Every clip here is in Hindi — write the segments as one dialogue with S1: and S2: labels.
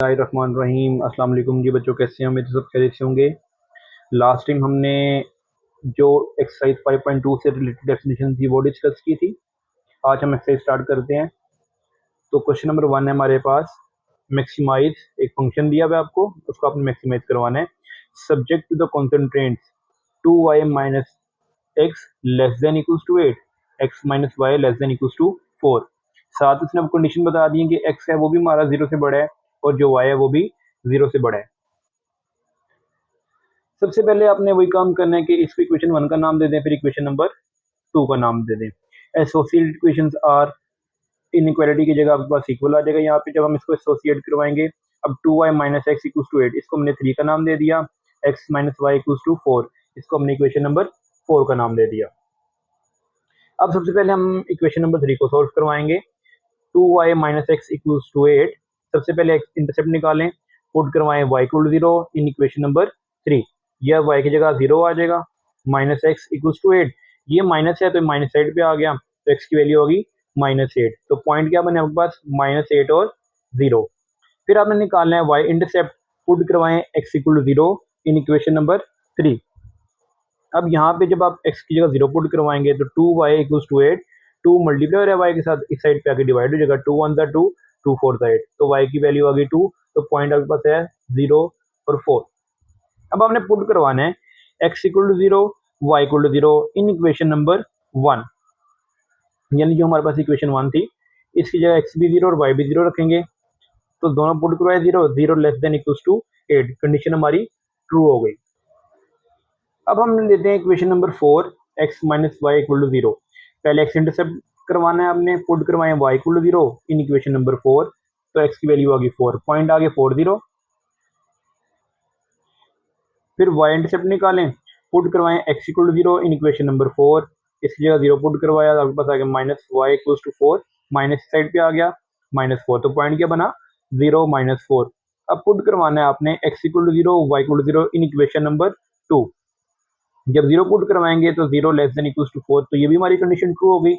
S1: रहीम अस्सलाम वालेकुम जी बच्चों, कैसे हैं? उम्मीद है सब खैरियत से होंगे। लास्ट टाइम हमने जो एक्सरसाइज 5.2 से रिलेटेड डेफिनेशन थी वो डिस्कस की थी। आज हम एक्सरसाइज स्टार्ट करते हैं। तो क्वेश्चन नंबर 1 है हमारे पास, मैक्सिमाइज। एक फंक्शन दिया हुआ है आपको, उसको आपने मैक्सिमाइज करवाना है। Subject to the constraints 2y minus x less than equals to 8, एक्स minus y less than equals to 4। साथ उसने अब कंडीशन बता दी है कि एक्स है वो भी हमारा 0 से बड़ा है और जो वाई है वो भी 0 से बड़ा है। सबसे पहले आपने वही काम करना है कि इसको इक्वेशन 1 का नाम दे दें, फिर इक्वेशन नंबर 2 का नाम दे दें। एसोसिएटेड इक्वेशंस आर, इनइक्वालिटी की जगह आपके पास इक्वल आ जाएगा यहाँ पे जब हम इसको एसोसिएट करवाएंगे। अब 2y minus x equals to 8, इसको हमने 3 का नाम दे दिया। x minus y equals to 4, इसको हमने इक्वेशन नंबर 4 का नाम दे दिया। अब सबसे पहले हम इक्वेशन नंबर 3 को सॉल्व करवाएंगे। 2y minus x equals to 8, सबसे पहले x इंटरसेप्ट निकालें, पुट करवाएं y equal to 0 in equation number 3। यह y की जगह 0 आ जाएगा। माइनस एक्स इक्वल्स टू 8, ये माइनस है तो माइनस साइड पे आ गया, तो x की वैल्यू होगी -8। तो पॉइंट क्या बने आपके पास, -8 और 0। फिर आपने निकालना है y इंटरसेप्ट, पुट करवाएं x equal to 0 in equation number 3। अब यहाँ पे जब आप x की जगह 0 पुट करवाएंगे तो 2y इक्वल्स टू 8, 2 मल्टीप्लाई हो रहा है y के साथ, इस साइड पे आके डिवाइड हो जाएगा, 2 1 द 2, 2 4 द 8, तो y की वैल्यू आ गई 2। तो पॉइंट आपके पास है 0 और 4। अब आपने पुट करवाना है x equal to 0, y equal to 0 in equation number 1, यानी जो हमारे पास इक्वेशन 1 थी, इसकी जगह x भी 0 और y भी 0 रखेंगे। तो दोनों पुट करवाए 0, 0 less than equals to 8, condition हमारी ट्रू हो गई। अब हम लेते हैं equation number 4, x minus y equal to 0। पहले एक्स इंटरसेप्ट करवाना है आपने, पुट करवाएं y equal to 0 in equation number 4, तो एक्स की वैल्यू आ गई 4, पॉइंट आ गए 4 0। फिर वाई इंटरसेप्ट निकालें, पुट करवाएं x equal to 0 in equation number 4, इसकी जगह 0 पुट करवाया तो आपके पास आ गया minus y equal to 4, minus side पे आ गया -4, तो पॉइंट क्या बना 0 -4। अब पुट करवाना है आपने x equal to 0, y equal to 0 in equation number 2। जब 0 पुट करवाएंगे तो 0 लेस देन इक्वल्स टू 4, तो ये भी हमारी कंडीशन ट्रू हो गई।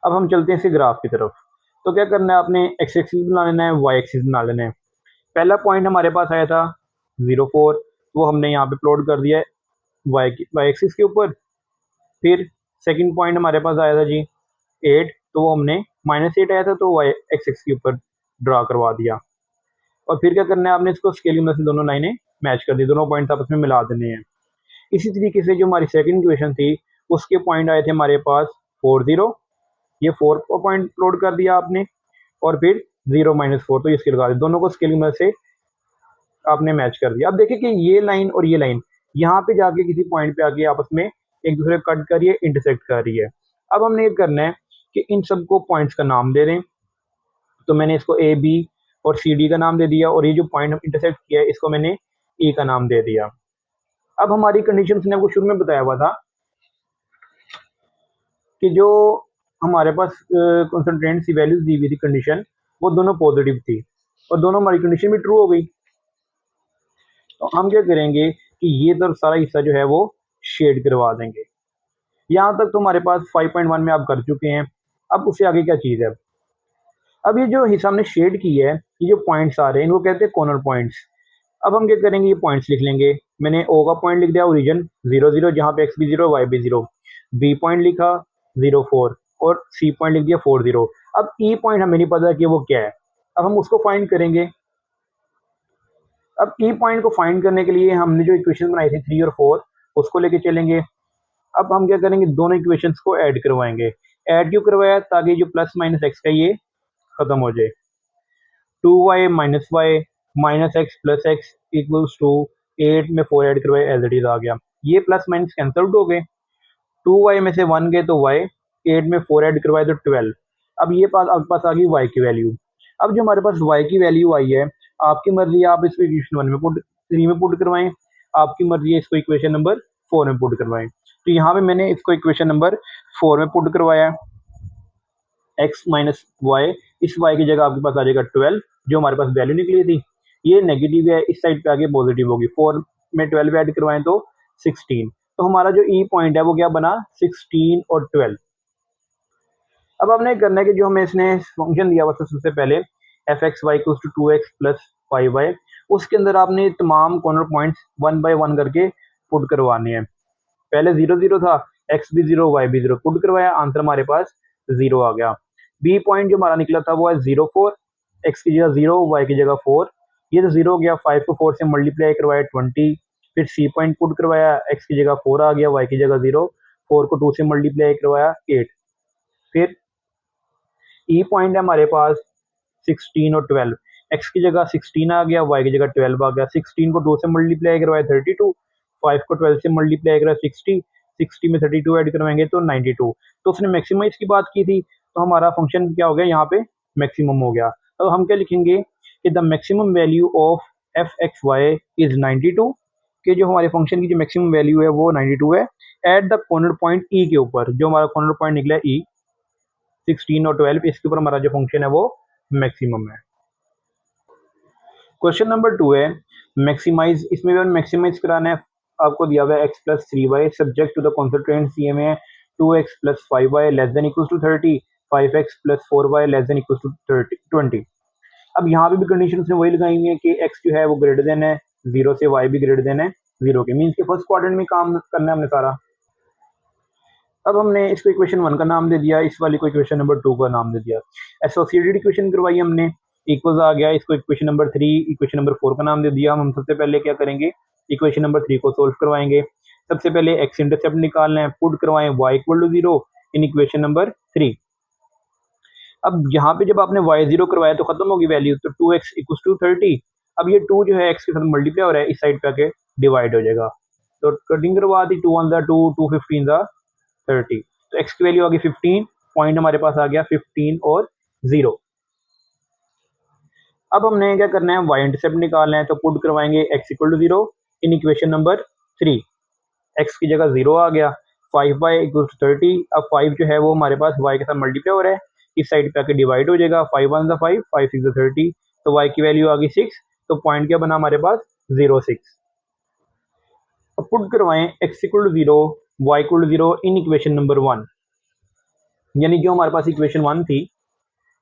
S1: अब हम चलते हैं इसे ग्राफ की तरफ। तो क्या करना है, आपने एक्स एक्सिस बना लेना है, वाई एक्सिस बना लेना है। पहला पॉइंट हमारे पास आया था 0 4, वो हमने यहाँ पे प्लॉट कर दिया है वाई एक्सिस के ऊपर। फिर सेकंड पॉइंट हमारे पास आया था जी 8, तो वो हमने -8 आया था तो वाई एक्सिस के ऊपर ड्रा करवा दिया। और फिर क्या करना है, आपने इसको स्केलिंग में से दोनों लाइनें मैच कर दी, दोनों पॉइंट आपस में मिला देने हैं। इसी तरीके से जो हमारी सेकंड इक्वेशन थी, उसके पॉइंट आए थे हमारे पास 4 0, ये 4 को पॉइंट प्लॉट कर दिया आपने, और फिर 0 -4, तो इसके लगा दिया, दोनों को स्केलिंग में से आपने मैच कर दिया। अब देखिए कि ये लाइन और ये लाइन यहाँ पे जाके किसी पॉइंट पे आके आपस में एक दूसरे को कट कर रही है, इंटरसेक्ट कर रही है। अब हमने ये करना है कि इन सबको पॉइंट्स का नाम दे दें। तो मैंने इसको ए बी और सी डी का नाम दे दिया, और ये जो पॉइंट इंटरसेक्ट किया है इसको मैंने ई का नाम दे दिया। अब हमारी कंडीशन ने आपको शुरू में बताया हुआ था कि जो हमारे पास कंसंट्रेंट्स की वैल्यूज दी हुई थी कंडीशन, वो दोनों पॉजिटिव थी और दोनों हमारी कंडीशन भी ट्रू हो गई। तो हम क्या करेंगे कि ये तो सारा हिस्सा जो है वो शेड करवा देंगे। यहाँ तक तो हमारे पास 5.1 में आप कर चुके हैं। अब उससे आगे क्या चीज़ है, अब ये जो हिस्सा हमने शेड की है, ये जो पॉइंट्स आ रहे हैं इनको कहते हैं कॉर्नर पॉइंट्स। अब हम क्या करेंगे, ये पॉइंट्स लिख लेंगे। मैंने ओ का पॉइंट लिख दिया ओरिजिन 0 0, जहाँ पे एक्स भी 0 वाई भी 0। बी पॉइंट लिखा 0 4, और सी पॉइंट लिख दिया 4 0। अब ई पॉइंट हमें नहीं पता कि वो क्या है, अब हम उसको फाइंड करेंगे। अब ई पॉइंट को फाइंड करने के लिए हमने जो इक्वेशन बनाई थी 3 और 4, उसको लेके चलेंगे। अब हम क्या करेंगे, दोनों इक्वेशंस को ऐड करवाएंगे। ऐड क्यों करवाया, ताकि जो प्लस माइनस एक्स का ये खत्म हो जाए। 2y minus y minus x plus x equals to 8 में 4 ऐड करवाए, एज इट इज आ गया। ये प्लस माइनस कैंसल्ड हो गए, 2y में से 1 गए तो y, 8 में 4 ऐड करवाए तो 12। अब ये पास आपके पास आ गई y की वैल्यू। अब जो हमारे पास y की वैल्यू आई है, आपकी मर्जी है, आप इसको इक्वेशन 1 में पुट 3 में पुट करवाएं, आपकी मर्जी है इसको इक्वेशन नंबर 4 में पुट करवाएं। तो यहाँ पे मैंने इसको इक्वेशन नंबर 4 में पुट करवाया, x माइनस वाई, इस y की जगह आपके पास आ जाएगा 12, जो हमारे पास वैल्यू निकली थी। ये नेगेटिव है, इस साइड पे आगे पॉजिटिव होगी, 4 में 12 ऐड करवाएं तो 16। तो हमारा जो ई पॉइंट है वो क्या बना, 16 और 12। अब हमने करना है कि जो हमें इसने फंक्शन दिया हुआ था सबसे पहले, f x y equals to 2x plus 5y, उसके अंदर आपने तमाम कॉर्नर पॉइंट्स 1 बाय 1 करके पुट करवाने हैं। पहले 0 0 था, एक्स भी 0 वाई भी 0, पुट करवाया, आंसर हमारे पास 0 आ गया। बी पॉइंट जो हमारा निकला था वो है 0 4, एक्स की जगह 0 वाई की जगह 4, ये तो 0 हो गया। 5 को 4 से मल्टीप्लाई करवाया 20, फिर सी पॉइंट पुट करवाया, एक्स की जगह 4 आ गया, वाई की जगह 0, 4 को 2 से मल्टीप्लाई करवाया 8, फिर ई पॉइंट है हमारे पास 16 और 12, एक्स की जगह 16 आ गया, वाई की जगह 12 आ गया, 16 को 2 से मल्टीप्लाई करवाया 32, 5 को 12 से मल्टीप्लाई करवाया 60, 60 में 32 ऐड करवाएंगे तो 92। तो उसने मैक्सिमाइज की बात की थी, तो हमारा फंक्शन क्या हो गया यहाँ पे, मैक्सिमम हो गया। तो हम क्या लिखेंगे कि the maximum value of f x y is 92, कि जो हमारे फंक्शन की जो मैक्सिमम वैल्यू है वो 92 है एट द कॉर्नर पॉइंट ई के ऊपर, जो हमारा कॉर्नर पॉइंट निकला ई 16 और 12, इसके ऊपर हमारा जो फंक्शन है वो मैक्सिमम है। क्वेश्चन नंबर 2 है मैक्सिमाइज, इसमें भी मैक्सिमाइज कराना है। आपको दिया हुआ है x plus 3y subject to the constraint सी एम है 2x plus 5y less than equal to 30, 5x plus 4y less than equal to 20। अब यहाँ पे भी कंडीशन उसने वही लगाई हुई है कि x जो है वो ग्रेटर देन है 0 से, y भी ग्रेटर देन है 0 के, मीन्स के फर्स्ट क्वाड्रेंट में काम करना है हमने सारा। अब हमने इसको इक्वेशन 1 का नाम दे दिया, इस वाली को इक्वेशन नंबर 2 का नाम दे दिया, एसोसिएटेड इक्वेशन करवाई हमने, इक्वल्स आ गया, इसको इक्वेशन नंबर 3 इक्वेशन नंबर 4 का नाम दे दिया। हम सबसे पहले क्या करेंगे, इक्वेशन नंबर 3 को सोल्व करवाएंगे। सबसे पहले एक्स इंटरसेप्ट निकालना है, पुट करवाएं y equal to 0 in equation number 3। अब यहाँ पे जब आपने y 0 करवाया तो खत्म होगी वैल्यू, तो 2x इक्वल टू 30। अब ये 2 जो है x के साथ मल्टीप्लाई हो रहा है, इस साइड पे आके डिवाइड हो जाएगा, तो कटिंग करवा दी, 2 1 ज़ा 2, 2 15 ज़ा 30, तो x की वैल्यू आ गई 15, पॉइंट हमारे पास आ गया 15 और 0। अब हमने क्या करना है, y इंटरसेप्ट निकालना है, तो पुट करवाएंगे x equal to 0 in equation number 3, x की जगह 0 आ गया, 5y इक्वल टू 30। अब 5 जो है वो हमारे पास y के साथ मल्टीप्लाई हो रहा है, इस साइड पे आके डिवाइड हो जाएगा, 5 1 ज़ा 5, 5 6 ज़ा 30, तो y की वैल्यू आ गई 6, तो पॉइंट क्या बना हमारे पास 0 6। अब पुट करवाएं x equal to 0 y equal to 0 in equation number 1, यानी जो हमारे पास इक्वेशन 1 थी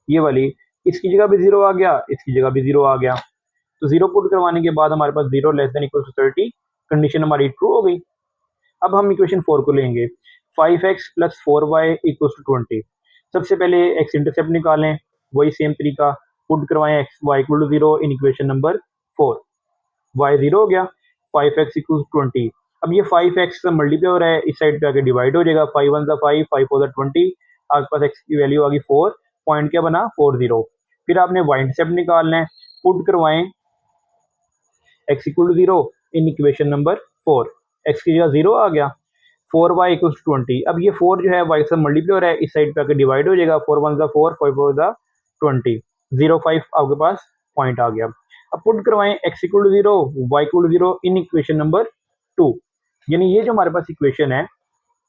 S1: ये वाली, इसकी जगह भी 0 आ गया, इसकी जगह भी 0 आ गया, तो 0 पुट करवाने के बाद हमारे पास 0 less than equal to 30, condition हमारी ट्रू हो गई। अब हम इक्वेशन 4 को लेंगे, 5x plus 4y equal to 20। सबसे पहले x इंटरसेप्ट निकालें, वही सेम तरीका, पुट करवाएं x y equal to 0 in equation number 4, y 0 हो गया, 5x इक्वल टू 20। अब ये 5x से मल्टीप्लाई हो रहा है, इस साइड पे आके डिवाइड हो जाएगा, 5 1 ज़ा 5, 5 4 ज़ा 20, आपके पास x की वैल्यू आ गई 4, पॉइंट क्या बना 40। फिर आपने y इंटरसेप्ट निकालना है, पुट करवाएं x equal to 0 in equation number 4, x की जगह 0 आ गया, 4y इक्वल टू 20। अब ये 4 जो है y से मल्टीप्लाई हो रहा है, इस साइड पे आके डिवाइड हो जाएगा, 4 1 ज़ा 4, 5 4 ज़ा 20, 0 5 आपके पास पॉइंट आ गया। अब पुट करवाएं x equal to 0 y equal to 0 in equation number 2, यानी ये जो हमारे पास इक्वेशन है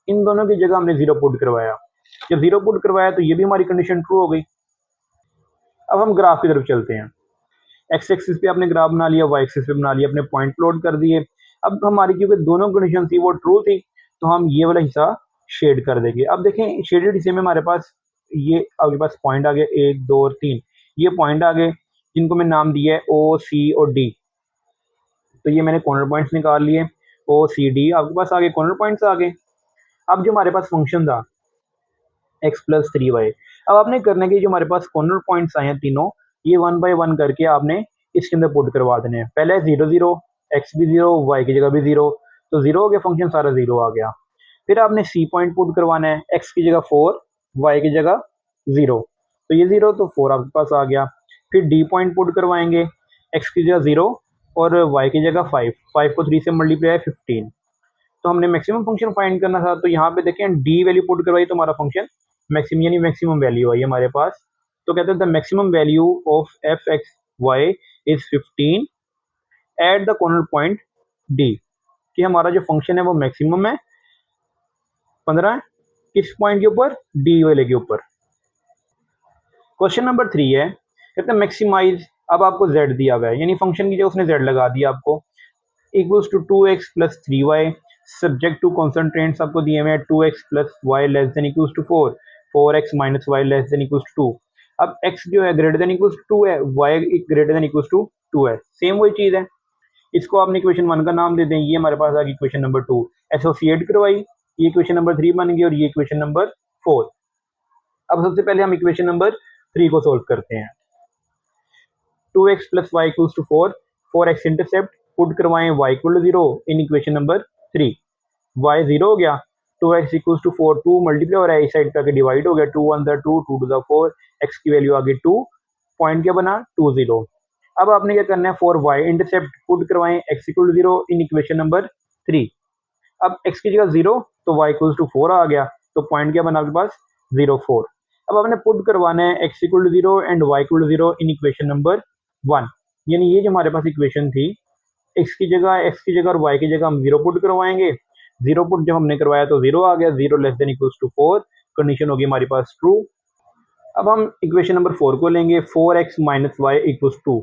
S1: इन दोनों की जगह हमने 0 पुट करवाया, जब 0 पुट करवाया तो ये भी हमारी कंडीशन ट्रू हो गई। अब हम ग्राफ की तरफ चलते हैं, एक्स एक्सिस पे आपने ग्राफ बना लिया, वाई एक्सिस पे बना लिया, अपने पॉइंट प्लॉट कर दिए। अब हमारी क्योंकि दोनों कंडीशन थी वो ट्रू थी, तो हम ये वाला हिस्सा शेड कर देंगे। अब देखें शेडेड हिस्से में हमारे पास ये आपके पास पॉइंट आ गए 1 2 और 3, ये पॉइंट आ गए जिनको मैं नाम दिया है ओ सी और डी, तो ये मैंने कॉर्नर पॉइंट्स निकाल लिए, ओ सी डी आपके पास आ गए, कॉर्नर पॉइंट्स आ गए। अब जो हमारे पास फंक्शन था एक्स प्लस 3y, अब आपने करने के जो हमारे पास कॉर्नर पॉइंट्स आए हैं तीनों, ये 1 बाय 1 करके आपने इसके अंदर पुट करवा देने हैं। पहले 0 0, एक्स भी 0, वाई की जगह भी 0, तो 0 हो गया, फंक्शन सारा 0 आ गया। फिर आपने सी पॉइंट पुट करवाना है, एक्स की जगह 4, वाई की जगह 0, तो ये 0 तो 4 आपके पास आ गया। फिर डी पॉइंट पुट करवाएंगे, एक्स की जगह 0 और वाई की जगह 5, 5 को 3 से मल्टीप्लाई 15, तो हमने मैक्सिमम फंक्शन फाइंड करना था, तो यहाँ पे देखें डी वैल्यू पुट करवाई तो हमारा फंक्शन मैक्सिमम यानी मैक्सिमम वैल्यू आई हमारे पास। तो कहते हैं the maximum value of f x y is 15 at the corner point D, कि हमारा जो फंक्शन है वो मैक्सिमम है 15 किस पॉइंट के ऊपर, डी वाले के ऊपर। क्वेश्चन नंबर 3 है, कहते हैं मैक्सिमाइज, अब आपको z दिया हुआ है, यानी फंक्शन की जगह उसने z लगा दिया आपको, equals to 2x plus 3y subject to constraints आपको दिए हुए हैं 2x plus y less than equals to 4, 4x minus y less than equals to 2। अब x जो है ग्रेटर देन इक्वल्स टू है, y greater than equals to two है, सेम वही चीज़ है। इसको आपने इक्वेशन 1 का नाम दे दें, ये हमारे पास आ गई इक्वेशन नंबर 2। एसोसिएट करवाई, ये इक्वेशन नंबर 3 बन गई और ये इक्वेशन नंबर 4। अब सबसे पहले हम इक्वेशन नंबर 3 को सोल्व करते हैं। 2x plus y equals to 4, 4x intercept put करवाएं y equal to 0 in equation number 3। y 0 हो गया, 2x इक्वल्स टू 4, 2 मल्टीप्लाई हो रहा है, इस साइड पे आके डिवाइड हो गया, 2 1 2, 2 टू द 4, x की वैल्यू आ गई 2, पॉइंट क्या बना 2 0। अब आपने क्या करना है, फॉर y इंटरसेप्ट पुट करवाएं x equal to 0 in equation number 3। अब x की जगह 0 तो y इक्वल्स टू 4 आ गया, तो पॉइंट क्या बना आपके पास 0 4। अब आपने पुट करवाना है x equal to 0 and y equal to 0 in equation number 1। यानी ये जो हमारे पास इक्वेशन थी, x की जगह और y की जगह हम 0 पुट करवाएंगे। 0 पुट जब हमने करवाया तो 0 आ गया, 0 less than equals to 4, condition होगी हमारे पास ट्रू। अब हम इक्वेशन नंबर 4 को लेंगे, 4x minus y equals to,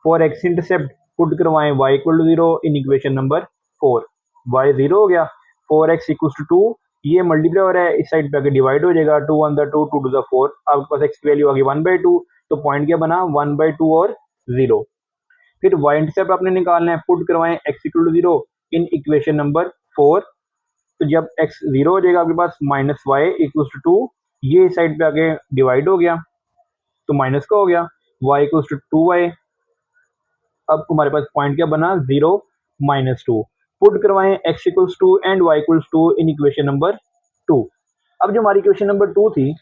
S1: 4x intercept put करवाएं y equal to 0 in equation number 4। y 0 हो गया, 4x इक्वल्स टू 2, ये मल्टीप्लाई हो रहा है, इस साइड पे आके डिवाइड हो जाएगा, 2 1 2, 2 टू द 4, आपके पास x की वैल्यू आ गई 1/2, तो पॉइंट क्या बना 1/2 और 0। फिर y इंटरसेप्ट आपने निकालना है, पुट करवाएं x equal to 0 in equation number 4। तो जब x 0 हो जाएगा आपके पास माइनस वाई इक्वल्स टू 2, ये इस साइड पे आके डिवाइड हो गया, तो माइनस का हो गया, y इक्वल्स टू 2y। अब हमारे पास पॉइंट क्या बना 0 -2। पुट करवाएं x equals to and y equals to in equation number 2। अब जो हमारी इक्वेशन नंबर 2 थी,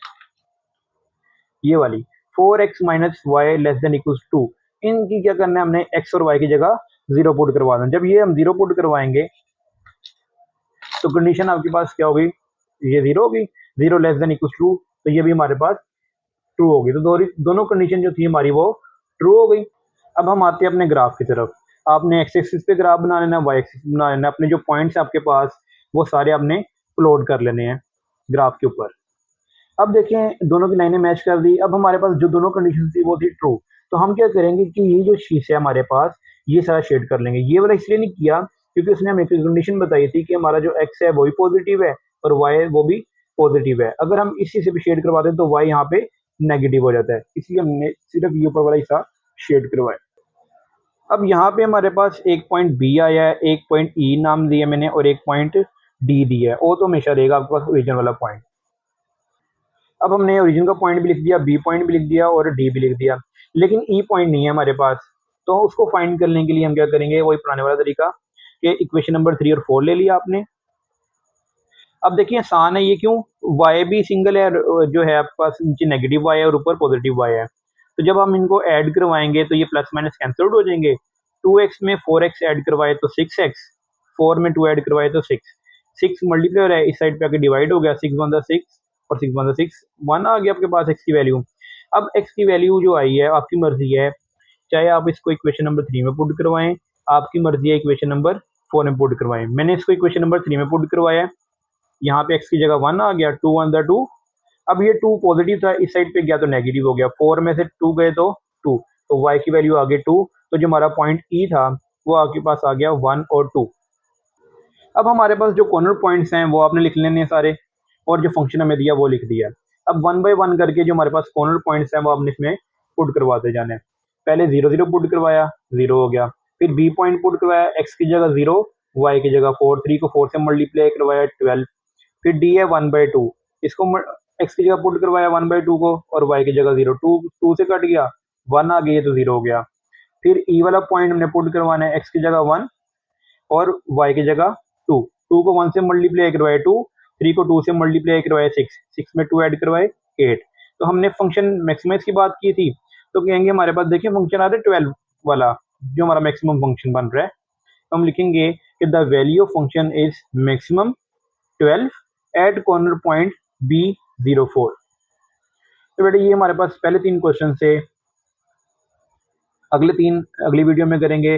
S1: ये वाली 4x minus y less than equals 2, इनकी क्या करना है, हमने x और y की जगह 0 पुट करवा देना। जब ये हम 0 पुट करवाएंगे तो कंडीशन आपके पास क्या होगी, ये 0 होगी, 0 लेस देन इक्वल्स टू, तो ये भी हमारे पास ट्रू होगी। तो दोनों कंडीशन जो थी हमारी वो ट्रू हो गई। अब हम आते हैं अपने ग्राफ की तरफ। आपने एक्स एक्सिस पे ग्राफ बना लेना, वाई एक्सिस बना लेना, अपने जो पॉइंट्स आपके पास वो सारे आपने प्लॉट कर लेने हैं ग्राफ के ऊपर। अब देखें दोनों की लाइनें मैच कर दी। अब हमारे पास जो दोनों कंडीशन थी वो थी ट्रू, तो हम क्या करेंगे कि ये जो शीशा है हमारे पास, ये सारा शेड कर लेंगे। ये वाला इसलिए नहीं किया क्योंकि उसने हमें एक कंडीशन बताई थी कि हमारा जो एक्स है वो भी पॉजिटिव है और वाई वो भी पॉजिटिव है। अगर हम इस चीज से भी शेड करवा दें तो वाई यहाँ पे नेगेटिव हो जाता है, इसलिए हमने सिर्फ ये ऊपर वाला हिस्सा शेड करवाया। अब यहाँ पे हमारे पास एक पॉइंट बी आया है, एक पॉइंट ई नाम दिया मैंने और एक पॉइंट डी दिया है। ओ तो हमेशा रहेगा आपके पास ओरिजिन वाला पॉइंट। अब हमने ओरिजिन का पॉइंट भी लिख दिया, बी पॉइंट भी लिख दिया और डी भी लिख दिया, लेकिन ई पॉइंट नहीं है हमारे पास। तो उसको फाइंड करने के लिए हम क्या करेंगे, वही पुराने वाला तरीका कि इक्वेशन नंबर 3 और 4 ले लिया आपने। अब देखिए आसान है ये, क्यों, y भी सिंगल है, जो है आपके पास नीचे नेगेटिव y है और ऊपर पॉजिटिव y है। तो जब हम इनको ऐड करवाएंगे तो ये प्लस माइनस कैंसल्ड हो जाएंगे। 2x में 4x ऐड करवाए तो 6x, 4 में 2 ऐड करवाए तो 6, 6 मल्टीप्लाई हो रहा है, इस साइड पे आके डिवाइड हो गया, 6 1 6 और 6 1 6, 1 आ गया आपके पास x की वैल्यू। अब x की वैल्यू जो आई है आपकी मर्जी है, चाहे आप इसको इक्वेशन नंबर 3 में पुट करवाएं, आपकी मर्जी है इक्वेशन नंबर 4 में पुट करवाएं। मैंने इसको इक्वेशन नंबर 3 में पुट करवाया, यहाँ पे x की जगह 1 आ गया, 2 1 2। अब ये 2 पॉजिटिव था, इस साइड पे गया तो नेगेटिव हो गया, 4 में से 2 गए तो 2, तो y की वैल्यू आ गई 2। तो जो हमारा पॉइंट ई था वो आपके पास आ गया 1 और 2। अब हमारे पास जो कॉर्नर पॉइंट्स हैं वो आपने लिख लेने हैं सारे, और जो फंक्शन हमें दिया वो लिख दिया। अब 1 बाय 1 करके जो हमारे पास कॉर्नर पॉइंट्स हैं वो आपने इसमें पुट करवाते जाने। पहले 0 0 पुट करवाया, 0 हो गया। फिर बी पॉइंट पुट करवाया, x की जगह 0, y की जगह 4, 3 को 4 से मल्टीप्लाई करवाया 12। फिर डी है 1/2, इसको एक्स की जगह पुट करवाया 1/2 को और वाई की जगह 0, 2 2 से कट गया, 1 आ गई तो 0 हो गया। फिर ई वाला पॉइंट हमने पुट करवाना है, एक्स की जगह 1 और वाई की जगह 2, 2 को 1 से मल्टीप्लाई करवाए 2, 3 को 2 से मल्टीप्लाई करवाए 6, 6 में 2 ऐड करवाए 8। तो हमने फंक्शन मैक्सिमाइज की बात की थी, तो कहेंगे हमारे पास देखिए फंक्शन आ रहा है 12 वाला, जो हमारा मैक्सिमम फंक्शन बन रहा है। तो हम लिखेंगे कि the value of function is maximum 12 at corner point B04। तो बेटा ये हमारे पास पहले 3 क्वेश्चन से, अगली वीडियो में करेंगे